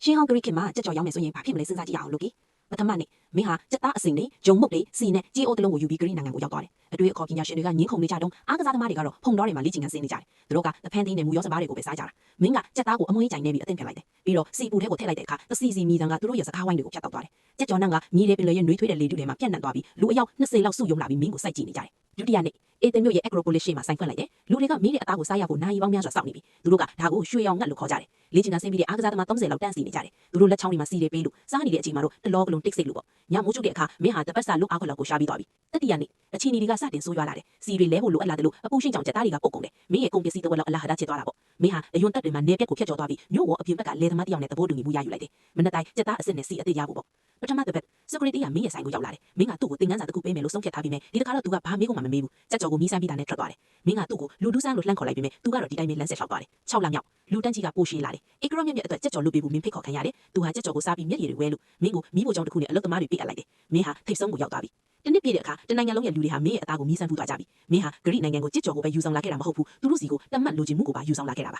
ရှင်ဟောင်းဂရိခင်မှာကြက်ကြော်ရောက်မယ်ဆိုရင်ဘာဖြစ်မလဲစဉ်းစားကြည့်ရအောင်လို့ပထမနေ့မင်းဟာကြက်သားအစိမ်တွေဂျုံမုတ်တွေစီနဲ့ကြေးအိုးတလုံးကိုယူပြီးဂရိနိုင်ငံကိုရောက်သွားတယ်အတွေ့အခေါ်ပညာရှင်တွေကညင်းခုန်နေကြတော့အားကစားသမားတွေကတော့ဖုံတော်တွေမှာလေ့ကျင့်ခန်းဆင်းနေကြတယ်သူတို့ကတဖန်သီးနဲ့မူရောစပါးတွေကိုပဲစားကြတာမင်းကကြက်သားကိုအမွှေးကြိုင်နေပြီးအသင့်ပြလိုက်တယ်ပြီးတော့စီပူထဲကိုထည့်လိုက်တဲ့အခါတစီစီမီတန်ကသူတို့ရဲ့စကားဝိုင်းတွေကိုဖြတ်တောက်သွားတယ်ကြက်ကြော်နန်းကညီလေးပင်လေရဲ့နှွေးထွေးတဲ့လေတုတွေမှာပြန့်နှံ့သွားပြီးလူအယောက်20လောက်စုယုံလာပြီးမင်းကိုစိုက်ကြည့်နေကြတယ်ဒုတိယနေ့အေသင်မြို့ရဲ့ Acropolis ရှိမှာဆိုင်ဖွင့်လိုက်တယ်လူတွေကမင်းရဲ့အသားကိုစားရဖို့နိုင်ပေါင်းများစွာစောင့်နေပြီသူတို့ကဒါကိုရွှေရောင်ငတ်လို့ခေါ်ကြတယ်လေ့ကျင့်ခန်းဆင်းပြီးတဲ့အားကစားသမား30လောက်တန်းစီနေကြတယ်သူတို့လက်ချောင်းတွေမှာစီတွေပေးလို့စားနေတဲ့အချိန်မှာတော့တလောကလုံးတိတ်ဆိတ်လို့ပေါ့ညမိုးချုပ်တဲ့အခါမင်းဟာတပတ်စာလုံးအားခွက်လောက်ကိုရှားပြီးသွားပြီတတိယနေ့အချီနီတွေကစတင်ဆိုးရွားလာတယ်စီတွေလဲဖို့လိုအပ်လာတယ်လို့အပူရှိန်ကြောင့်ကြက်သားတွေကပုတ်ကုန်တယ်မင်းရဲ့ကုန်ပစ္စည်းတစ်ဝက်လောက်အလားဟဒါချစ်သွားတာပေါ့မင်းဟာအယွန်းတက်တွေမှာနေပြက်ကိုဖျက်ကျော်သွားပြီးမြို့ဝအပြင်ဘက်ကလေသမားတစ်ယောက်နဲ့သဘောတူညီမှုရယူလိုက်တယ်မနေ့တိုင်းကြက်သားအစ်စ်နဲ့စီအစ်စ်ရဖို့ပေါ့ပထမတစ်ပတ်စကရီတီကမင်းရဲ့ဆိုင်ကိုရောက်လာတယ်မင်းကသူ့ကိုသင်ခန်းစာတစ်ခုပေးမယ်လို့ဆုံးဖြတ်ထားပြီးမယ်ဒီတစ်ခါတော့သူကဘာမေးကိုမှမမေးဘူးကြက်ကြော်ကိုမီးစမ်းပြီးတာနဲ့ထွက်သွားတယ်မင်းကသူ့ကိုလူဒူးဆန်းလို့လှမ်းခေါ်လိုက်ပြီးမယ်သူကတော့ဒီတိုင်းပဲလမ်းဆက်လျှောက်သွားတယ်6လမြောက်လူတန်းကြီးကပိုရှည်လာတယ်အေကရောမြက်မြက်အတွက်ကြက်ကြော်လုပ်ပေးဖို့မင်းဖိတ်ခေါ်ခံရတယ်သူဟာကြက်ကြော်ကိုစားပြီးမျက်ရည်တွေဝဲလို့မင်းကိုမီးဖိုချောင်းတစ်ခုနဲ့အလုပ်သမားတွေပေးအပ်လိုက်တယ်မင်းဟာထိပ်ဆုံးကိုရောက်သွားပြီတနစ်ပြည့်တဲ့အခါတနိုင်ငံလုံးရဲ့လူတွေဟာမင်းရဲ့အသားကိုမီးစမ်းဖူးသွားကြပြီမင်းဟာဂရိနိုင်ငံကိုကြက်ကြော်ကိုပဲယူဆောင်လာခဲ့တာမဟုတ်ဘူးသူတို့စီကိုတမတ်လိုချင်မှုကိုပါယူဆောင်လာခဲ့တာပါ